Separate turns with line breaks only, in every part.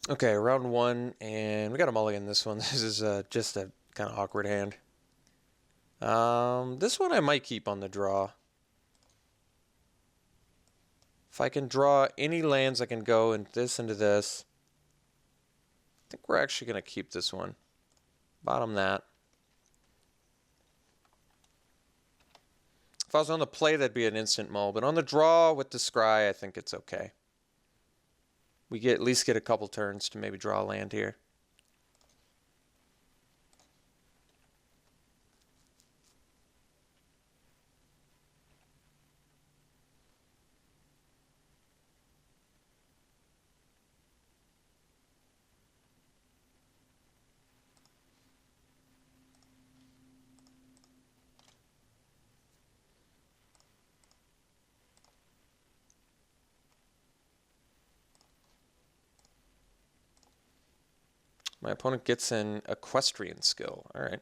Okay, round one, and we got a mulligan this one. This is just a kind of awkward hand. This one I might keep on the draw. If I can draw any lands, I can go into this. I think we're actually going to keep this one. Bottom that. If I was on the play, that'd be an instant mull, but on the draw with the scry, I think it's okay. We at least get a couple turns to maybe draw a land here. My opponent gets an equestrian skill. All right.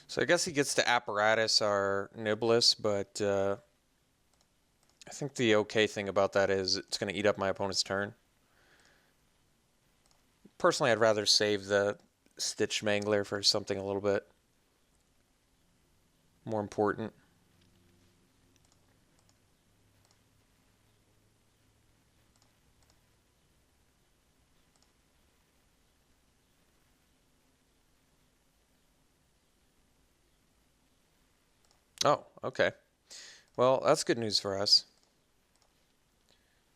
So I guess he gets to apparatus our Niblis, but I think the okay thing about that is it's going to eat up my opponent's turn. Personally, I'd rather save the Stitch Mangler for something a little bit more important. Oh, okay. Well, that's good news for us.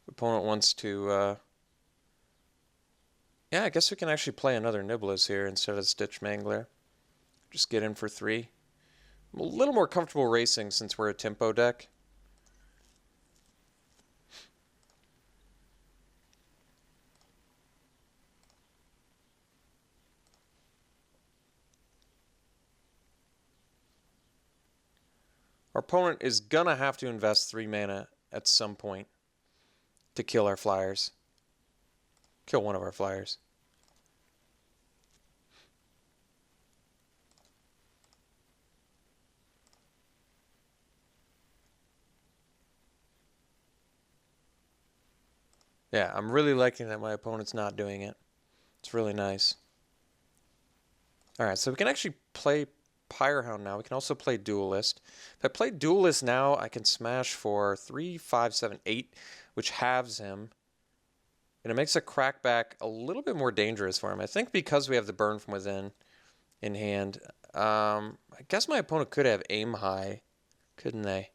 Opponent wants to... Yeah, I guess we can actually play another Niblis here instead of Stitch Mangler. Just get in for 3. I'm a little more comfortable racing since we're a tempo deck. Our opponent is gonna have to invest 3 mana at some point to kill our flyers. Kill one of our flyers. Yeah, I'm really liking that my opponent's not doing it. It's really nice. Alright, so we can actually play Pyrehound now. We can also play Duelist. If I play Duelist now, I can smash for 3, 5, 7, 8, which halves him. And it makes a crackback a little bit more dangerous for him. I think because we have the Burn from Within in hand. I guess my opponent could have Aim High, couldn't they?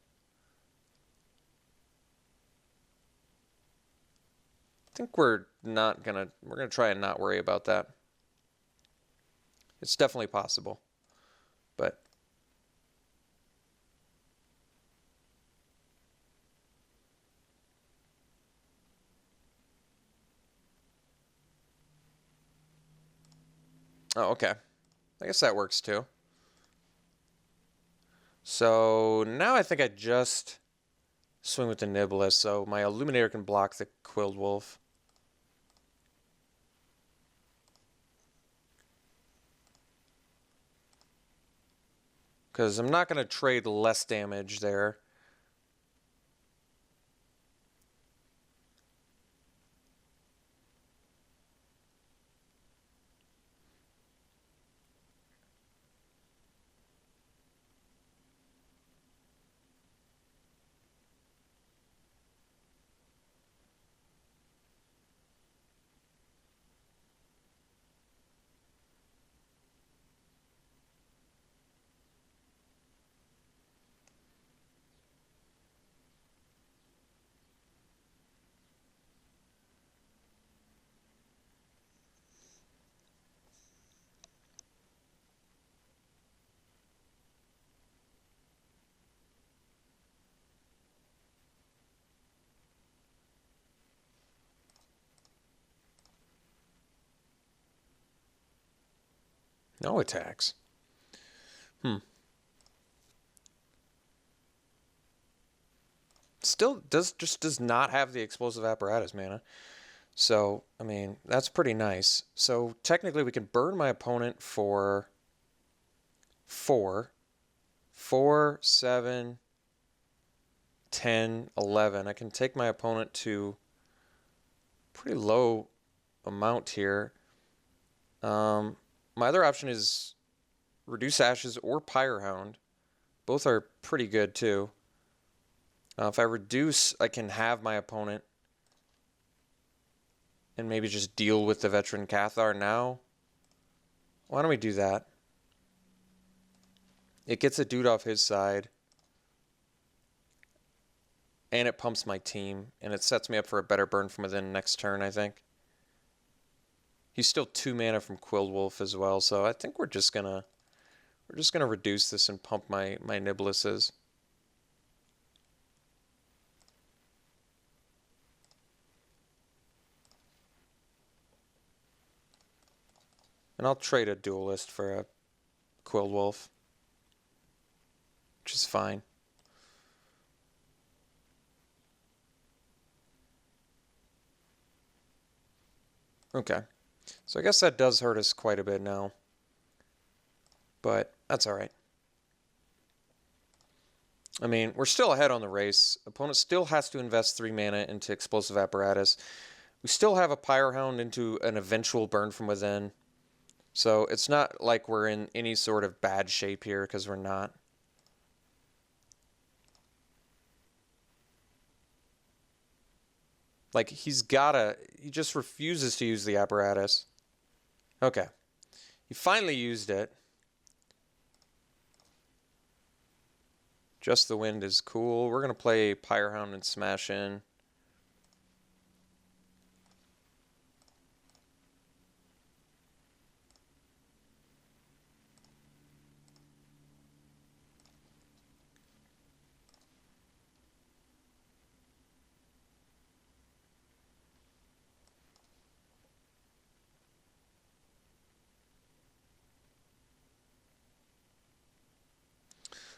I think we're gonna try and not worry about that. It's definitely possible, but oh, okay. I guess that works too. So now I think I just swing with the Niblis, so my Illuminator can block the Quilled Wolf. Because I'm not going to trade less damage there. No attacks. Still does not have the explosive apparatus mana. So, I mean, that's pretty nice. So, technically we can burn my opponent for 4, 4, 7, 10, 11. I can take my opponent to pretty low amount here. My other option is Reduce Ashes or Pyrehound. Both are pretty good too. If I reduce, I can have my opponent and maybe just deal with the Veteran Cathar now. Why don't we do that? It gets a dude off his side. And it pumps my team. And it sets me up for a better burn from within next turn, I think. He's still 2 mana from Quilled Wolf as well, so I think we're just gonna reduce this and pump my Nibblises. And I'll trade a Duelist for a Quilled Wolf, which is fine. Okay, so I guess that does hurt us quite a bit now, but that's all right. I mean, we're still ahead on the race. Opponent still has to invest 3 mana into Explosive Apparatus. We still have a Pyrehound into an eventual burn from within. So it's not like we're in any sort of bad shape here, because we're not. Like, he just refuses to use the apparatus. Okay. He finally used it. Just the Wind is cool. We're going to play Pyrehound and Smash In.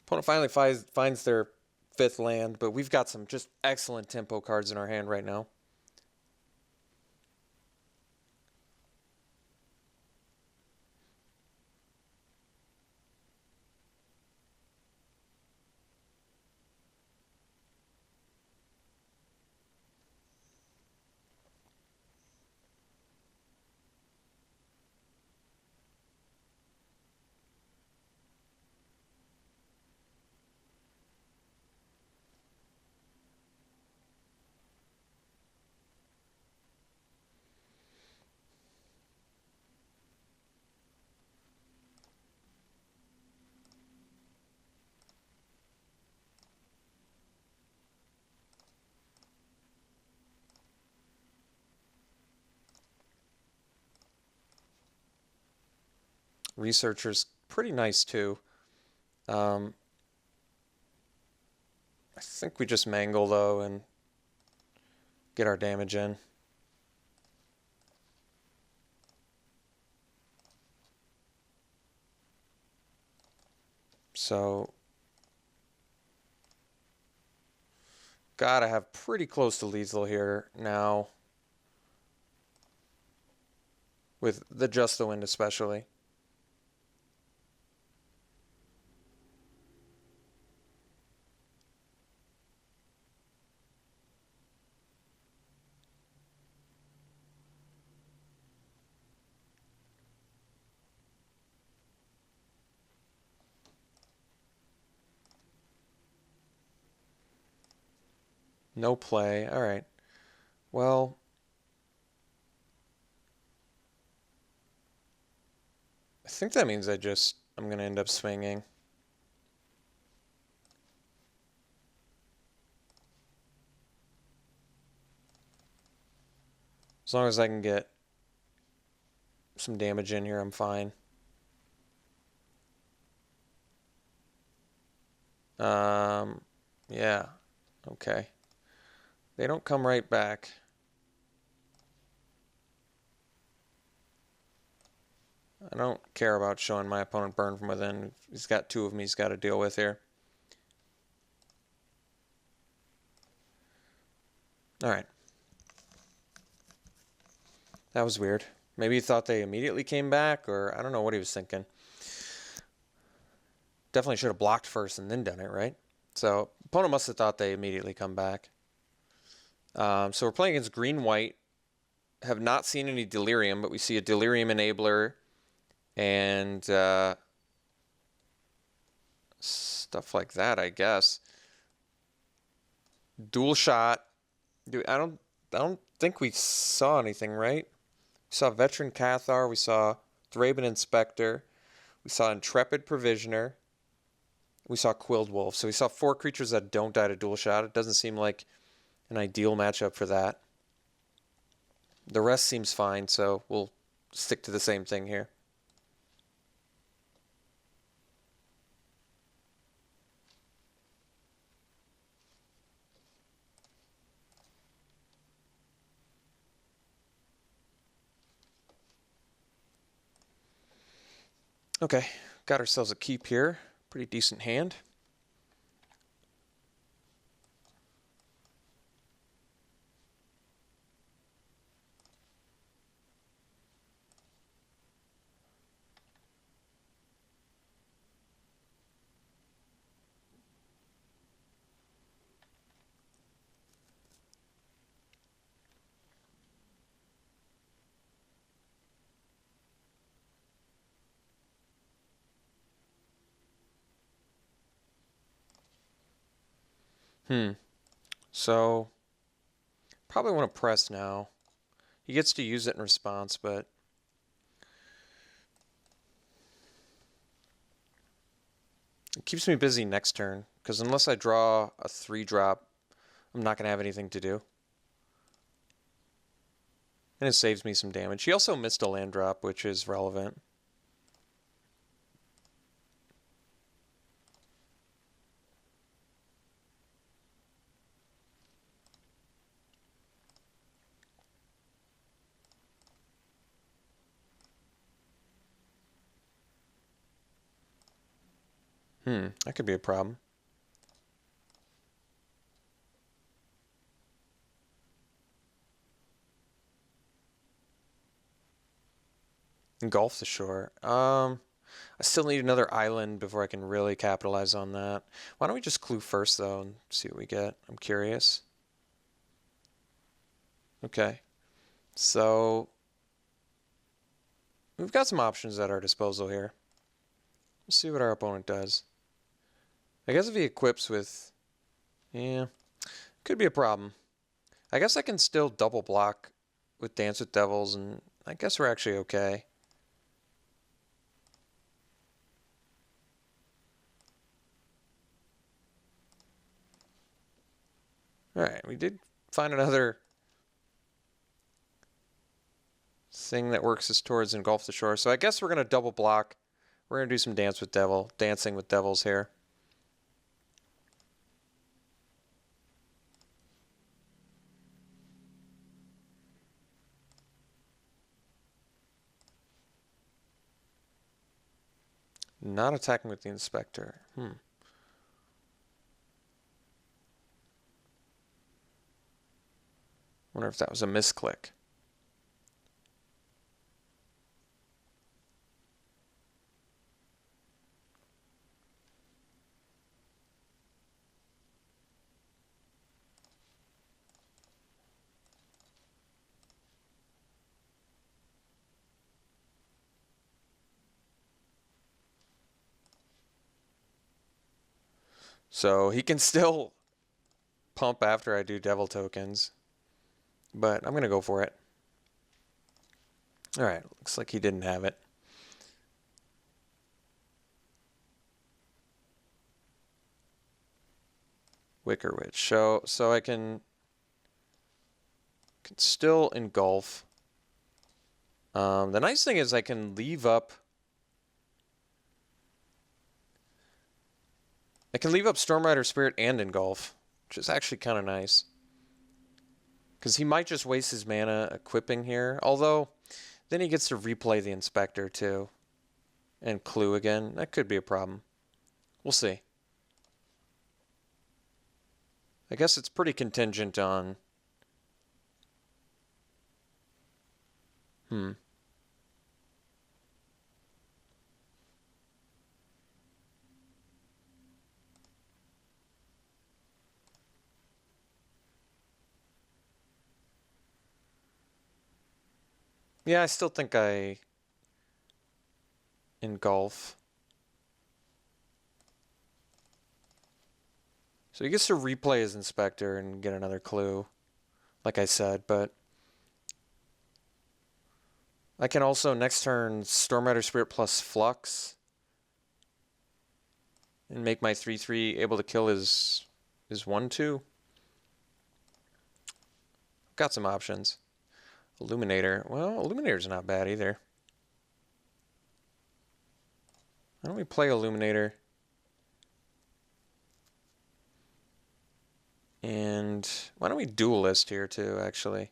Opponent finally finds their 5th land, but we've got some just excellent tempo cards in our hand right now. Researcher's pretty nice too. I think we just mangle though and get our damage in. So gotta have pretty close to lethal here now. With the Just the Wind especially. No play. All right. Well, I think that means I'm going to end up swinging. As long as I can get some damage in here, I'm fine. Yeah. Okay. They don't come right back. I don't care about showing my opponent burn from within. He's got 2 of me he's got to deal with here. Alright. That was weird. Maybe he thought they immediately came back, or I don't know what he was thinking. Definitely should have blocked first and then done it, right? So opponent must have thought they immediately come back. So we're playing against green-white. Have not seen any Delirium, but we see a Delirium Enabler and stuff like that, I guess. Dual shot. I don't think we saw anything, right? We saw Veteran Cathar. We saw Thraben Inspector. We saw Intrepid Provisioner. We saw Quilled Wolf. So we saw 4 creatures that don't die to dual shot. It doesn't seem like an ideal matchup for that. The rest seems fine, so we'll stick to the same thing here. Okay, got ourselves a keep here. Pretty decent hand. So, probably want to press now. He gets to use it in response, but it keeps me busy next turn, because unless I draw a 3-drop, I'm not going to have anything to do. And it saves me some damage. He also missed a land drop, which is relevant. That could be a problem. Engulf the shore. I still need another island before I can really capitalize on that. Why don't we just clue first, though, and see what we get? I'm curious. Okay. So, we've got some options at our disposal here. Let's see what our opponent does. I guess if he equips with... Yeah, could be a problem. I guess I can still double block with Dance with Devils, and I guess we're actually okay. Alright, we did find another thing that works us towards Engulf the Shore. So I guess we're going to double block. We're going to do some Dancing with Devils here. Not attacking with the Inspector. Wonder if that was a misclick. So he can still pump after I do Devil tokens, but I'm going to go for it. Alright, looks like he didn't have it. Wicker Witch. So I can still engulf. The nice thing is I can leave up... I can leave up Stormrider Spirit and engulf, which is actually kind of nice. Because he might just waste his mana equipping here. Although, then he gets to replay the Inspector too. and Clue again. That could be a problem. We'll see. I guess it's pretty contingent on... Yeah, I still think I engulf. So he gets to replay his Inspector and get another clue, like I said, but I can also next turn Stormrider Spirit plus Flux and make my 3/3 able to kill his 1/2. Got some options. Illuminator. Well, Illuminator's not bad either. Why don't we play Illuminator? And why don't we Duelist here too, actually?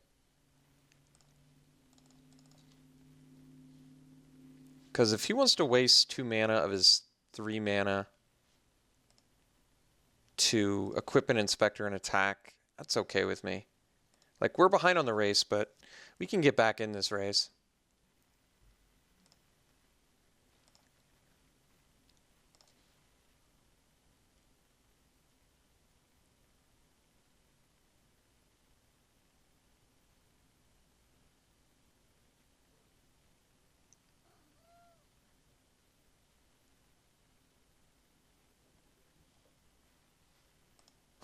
Because if he wants to waste 2 mana of his 3 mana to equip an Inspector and attack, that's okay with me. Like, we're behind on the race, but we can get back in this race.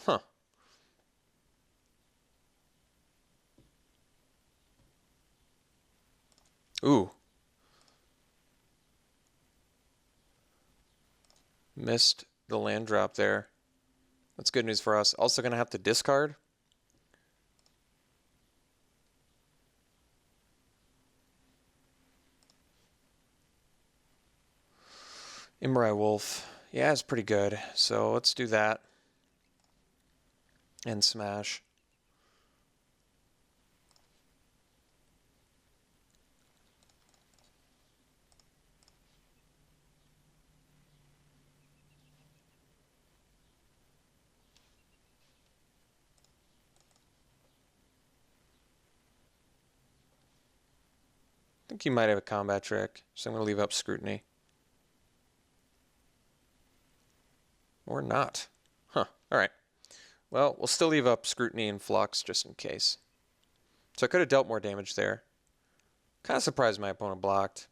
Huh. Ooh. Missed the land drop there. That's good news for us. Also going to have to discard. Imrai Wolf. Yeah, it's pretty good. So let's do that. And smash. I think you might have a combat trick, so I'm going to leave up Scrutiny. Or not. Huh. Alright. Well, we'll still leave up Scrutiny and Flux just in case. So I could have dealt more damage there. Kind of surprised my opponent blocked.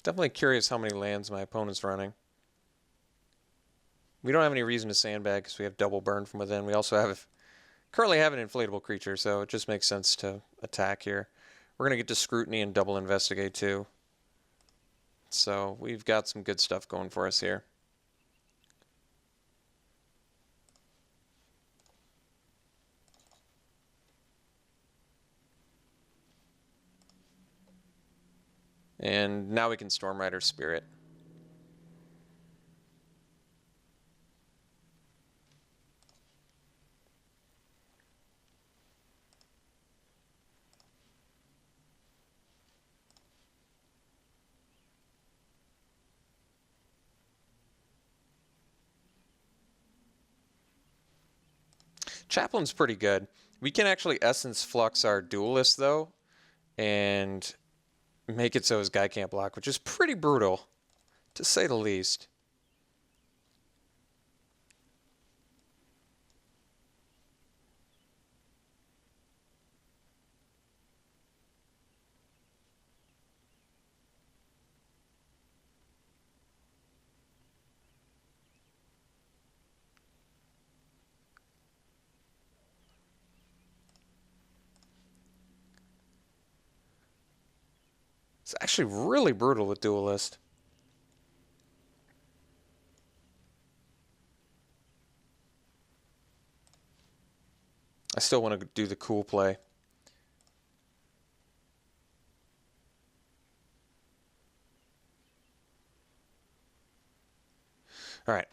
Definitely curious how many lands my opponent's running. We don't have any reason to sandbag because we have double burn from within. We also currently have an inflatable creature, so it just makes sense to attack here. We're going to get to Scrutiny and double investigate too. So we've got some good stuff going for us here. And now we can Stormrider Spirit. Chaplain's pretty good. We can actually Essence Flux our Duelist, though, and make it so his guy can't block, which is pretty brutal, to say the least. It's actually really brutal with Duelist. I still want to do the cool play. All right.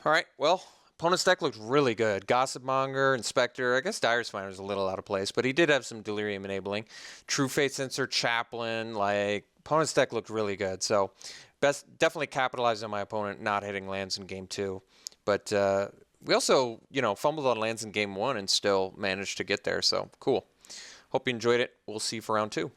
All right, well, opponent's deck looked really good. Gossip Monger, Inspector, I guess Dyer's Finder was a little out of place, but he did have some Delirium enabling. True Fate Sensor, Chaplain, like, opponent's deck looked really good. So, definitely capitalized on my opponent not hitting lands in game 2. But we also, fumbled on lands in game 1 and still managed to get there, so cool. Hope you enjoyed it. We'll see you for round 2.